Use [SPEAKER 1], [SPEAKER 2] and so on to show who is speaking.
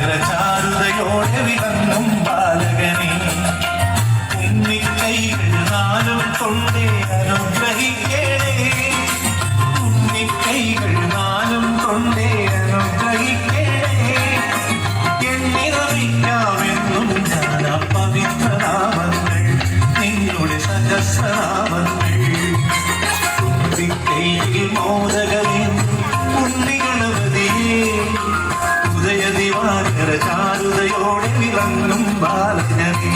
[SPEAKER 1] ചാരുതയോടെ വിളങ്ങും ബാലകനെ ഉണ്ണിക്കൈകൾ നാലും കൊണ്ടേ അനുഗ്രഹിക്കണേ ഉണ്ണിക്കൈകൾ നാലും കൊണ്ടേ അനുഗ്രഹിക്കണേ എന്നിറവിക്കാമെന്നും ഞാൻ പവിത്രനാമങ്ങൾ നിങ്ങളുടെ സഹസ്രനാമങ്ങൾ ഉണ്ണിക്കൈയിൽ മോദകമേ ഉണ്ണിഗണപതിയേ ഉദയദിവാകര ചാരുതയോടെ വിളങ്ങും ബാലകനേ